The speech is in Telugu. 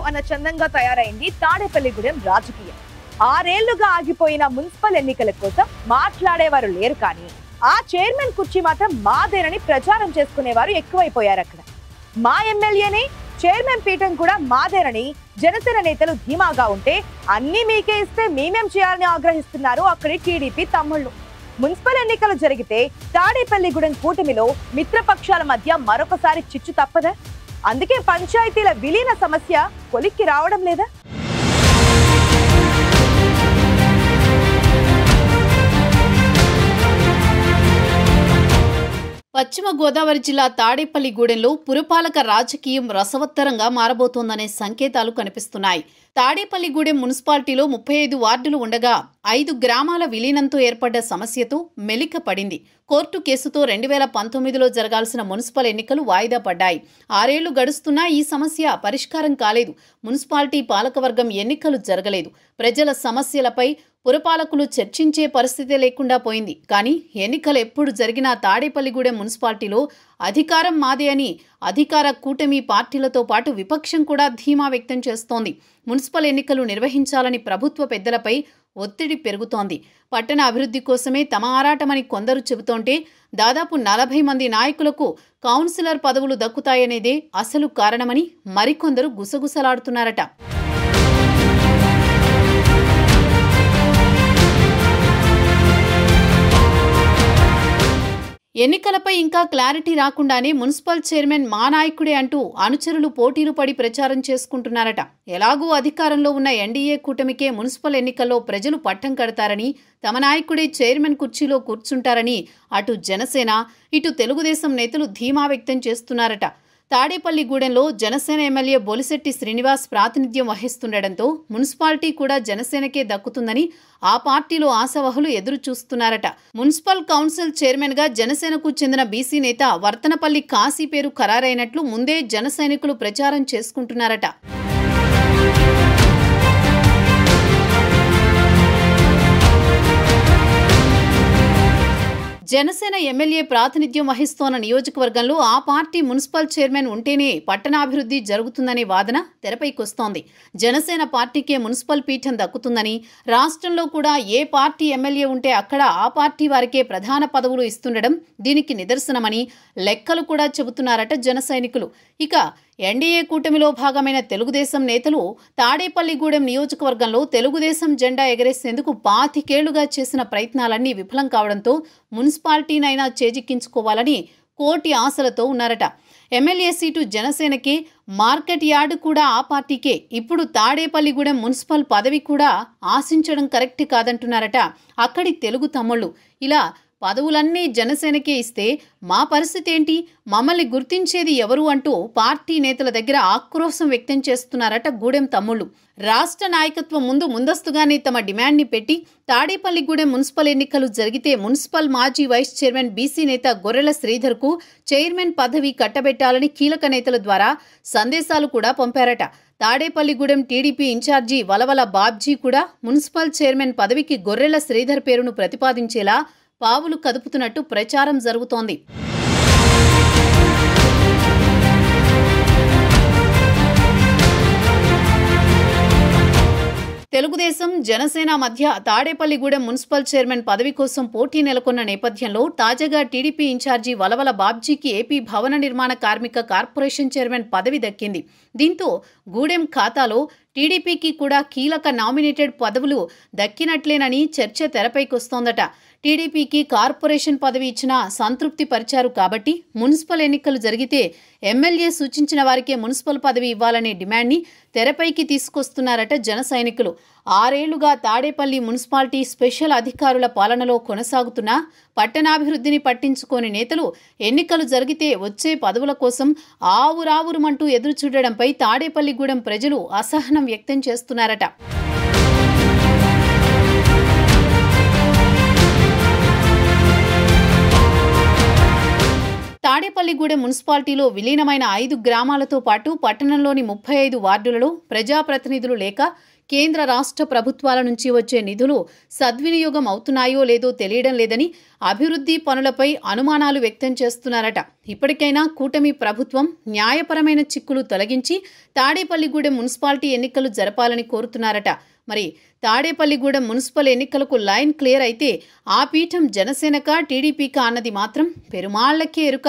అన్న చందంగా తయారైంది తాడేపల్లిగూడెం రాజకీయం. 6 ఏళ్లుగా ఆగిపోయిన మున్సిపల్ ఎన్నికల కోసం మాట్లాడేవారు లేరు, కానీ ఆ చైర్మన్ కుర్చీ మాత్రం మాదేనని ప్రచారం చేసుకునేవారు ఎక్కువైపోయారు. అక్కడ మా ఎమ్మెల్యేనే, చైర్మన్ పీఠం కూడా మాదేనని జనసేన నేతలు ధీమాగా ఉంటే, అన్ని మీకే ఇస్తే మేమేం చేయాలని ఆగ్రహిస్తున్నారు అక్కడి టీడీపీ తమ్ముళ్ళు. మున్సిపల్ ఎన్నికలు జరిగితే తాడేపల్లిగూడెం కూటమిలో మిత్రపక్షాల మధ్య మరొకసారి చిచ్చు తప్పదా? అందుకే పంచాయతీల విలీన సమస్య కొలిక్కి రావడం లేదా? పశ్చిమ గోదావరి జిల్లా తాడేపల్లిగూడెంలో పురపాలక రాజకీయం రసవత్తరంగా మారబోతోందనే సంకేతాలు కనిపిస్తున్నాయి. తాడేపల్లిగూడెం మున్సిపాలిటీలో 35 వార్డులు ఉండగా 5 గ్రామాల విలీనంతో ఏర్పడ్డ సమస్యతో మెలిక పడింది. కోర్టు కేసుతో 2019లో జరగాల్సిన మున్సిపల్ ఎన్నికలు వాయిదా పడ్డాయి. 6 ఏళ్లు గడుస్తున్నా ఈ సమస్య పరిష్కారం కాలేదు. మున్సిపాలిటీ పాలకవర్గం ఎన్నికలు జరగలేదు. ప్రజల సమస్యలపై పురపాలకులు చర్చించే పరిస్థితే లేకుండా పోయింది. కానీ ఎన్నికలు ఎప్పుడు జరిగినా తాడేపల్లిగూడెం మున్సిపాలిటీలో అధికారం మాదే అని అధికార కూటమి పార్టీలతో పాటు విపక్షం కూడా ధీమా వ్యక్తం చేస్తోంది. మున్సిపల్ ఎన్నికలు నిర్వహించాలని ప్రభుత్వ పెద్దలపై ఒత్తిడి పెరుగుతోంది. పట్టణ అభివృద్ధి కోసమే తమ ఆరాటమని కొందరు చెబుతోంటే, దాదాపు 40 మంది నాయకులకు కౌన్సిలర్ పదవులు దక్కుతాయనేదే అసలు కారణమని మరికొందరు గుసగుసలాడుతున్నారట. ఎన్నికలపై ఇంకా క్లారిటీ రాకుండానే మున్సిపల్ చైర్మన్ మా నాయకుడే అంటూ అనుచరులు పోటీలు పడి ప్రచారం చేసుకుంటున్నారట. ఎలాగూ అధికారంలో ఉన్న ఎన్డీఏ కూటమికే మున్సిపల్ ఎన్నికల్లో ప్రజలు పట్టం కడతారని, తమ నాయకుడే చైర్మన్ కుర్చీలో కూర్చుంటారని అటు జనసేన, ఇటు తెలుగుదేశం నేతలు ధీమా వ్యక్తం చేస్తున్నారట. తాడేపల్లిగూడెంలో జనసేన ఎమ్మెల్యే బొలిశెట్టి శ్రీనివాస్ ప్రాతినిధ్యం వహిస్తుండటంతో మున్సిపాలిటీ కూడా జనసేనకే దక్కుతుందని ఆ పార్టీలో ఆశావహులు ఎదురు చూస్తున్నారట. మున్సిపల్ కౌన్సిల్ చైర్మన్ గా జనసేనకు చెందిన బీసీ నేత వర్తనపల్లి కాశీ పేరు ఖరారైనట్లు ముందే జన సైనికులు ప్రచారం చేసుకుంటున్నారట. జనసేన ఎమ్మెల్యే ప్రాతినిధ్యం వహిస్తోన్న నియోజకవర్గంలో ఆ పార్టీ మున్సిపల్ చైర్మన్ ఉంటేనే పట్టణాభివృద్ధి జరుగుతుందనే వాదన తెరపైకొస్తోంది. జనసేన పార్టీకే మున్సిపల్ పీఠం దక్కుతుందని, రాష్ట్రంలో కూడా ఏ పార్టీ ఎమ్మెల్యే ఉంటే అక్కడ ఆ పార్టీ వారికే ప్రధాన పదవులు ఇస్తుండడం దీనికి నిదర్శనమని లెక్కలు కూడా చెబుతున్నారట జన సైనికులు. ఇక ఎన్డీఏ కూటమిలో భాగమైన తెలుగుదేశం నేతలు తాడేపల్లిగూడెం నియోజకవర్గంలో తెలుగుదేశం జెండా ఎగరేసేందుకు 25 ఏళ్లుగా చేసిన ప్రయత్నాలన్నీ విఫలం కావడంతో మున్సిపాలిటీనైనా చేజిక్కించుకోవాలని కోటి ఆశలతో ఉన్నారట. ఎమ్మెల్యే సీటు జనసేనకే, మార్కెట్ యార్డు కూడా ఆ పార్టీకే. ఇప్పుడు తాడేపల్లిగూడెం మున్సిపల్ పదవి కూడా ఆశించడం కరెక్ట్ కాదంటున్నారట అక్కడి తెలుగు తమ్ముళ్ళు. ఇలా పదవులన్నీ జనసేనకే ఇస్తే మా పరిస్థితి ఏంటి, మమ్మల్ని గుర్తించేది ఎవరు అంటూ పార్టీ నేతల దగ్గర ఆక్రోశం వ్యక్తం చేస్తున్నారట గూడెం తమ్ముళ్ళు. రాష్ట్ర నాయకత్వం ముందస్తుగానే తమ డిమాండ్ని పెట్టి తాడేపల్లిగూడెం మున్సిపల్ ఎన్నికలు జరిగితే మున్సిపల్ మాజీ వైస్ చైర్మన్ బీసీ నేత గొర్రెల శ్రీధర్కు చైర్మన్ పదవి కట్టబెట్టాలని కీలక నేతల ద్వారా సందేశాలు కూడా పంపారట. తాడేపల్లిగూడెం టీడీపీ ఇన్ఛార్జి వలవల బాబ్జీ కూడా మున్సిపల్ చైర్మన్ పదవికి గొర్రెల శ్రీధర్ పేరును ప్రతిపాదించేలా పావులు కదుపుతున్నట్టు ప్రచారం జరుగుతోంది. తెలుగుదేశం, జనసేన మధ్య తాడేపల్లిగూడెం మున్సిపల్ చైర్మన్ పదవి కోసం పోటీ నెలకొన్న నేపథ్యంలో తాజాగా టీడీపీ ఇన్ఛార్జి వలవల బాబ్జీకి ఏపీ భవన నిర్మాణ కార్మిక కార్పొరేషన్ చైర్మన్ పదవి దక్కింది. దీంతో గూడెం ఖాతాలో టీడీపీకి కూడా కీలక నామినేటెడ్ పదవులు దక్కినట్లేనని చర్చ తెరపైకొస్తోందట. టీడీపీకి కార్పొరేషన్ పదవి ఇచ్చినా సంతృప్తి పరిచారు కాబట్టి మున్సిపల్ ఎన్నికలు జరిగితే ఎమ్మెల్యే సూచించిన వారికే మున్సిపల్ పదవి ఇవ్వాలనే డిమాండ్ని తెరపైకి తీసుకొస్తున్నారట జన సైనికులు. 6 ఏళ్లుగా తాడేపల్లి మున్సిపాలిటీ స్పెషల్ అధికారుల పాలనలో కొనసాగుతున్న పట్టణాభివృద్ధిని పట్టించుకోని నేతలు ఎన్నికలు జరిగితే వచ్చే పదవుల కోసం ఆవురావురుమంటూ ఎదురుచూడడంపై తాడేపల్లిగూడెం ప్రజలు అసహనం వ్యక్తం చేస్తున్నారట. తాడేపల్లిగూడెం మున్సిపాలిటీలో విలీనమైన 5 గ్రామాలతో పాటు పట్టణంలోని 35 వార్డులలో ప్రజాప్రతినిధులు లేక కేంద్ర రాష్ట్ర ప్రభుత్వాల నుంచి వచ్చే నిధులు సద్వినియోగం అవుతున్నాయో లేదో తెలియడం లేదని అభివృద్ధి పనులపై అనుమానాలు వ్యక్తం చేస్తున్నారట. ఇప్పటికైనా కూటమి ప్రభుత్వం న్యాయపరమైన చిక్కులు తొలగించి తాడేపల్లిగూడెం మున్సిపాలిటీ ఎన్నికలు జరపాలని కోరుతున్నారట. మరి తాడేపల్లిగూడెం మున్సిపల్ ఎన్నికలకు లైన్ క్లియర్ అయితే ఆ పీఠం జనసేనకా టీడీపీకా అన్నది మాత్రం పెరుమాళ్లకే ఎరుక.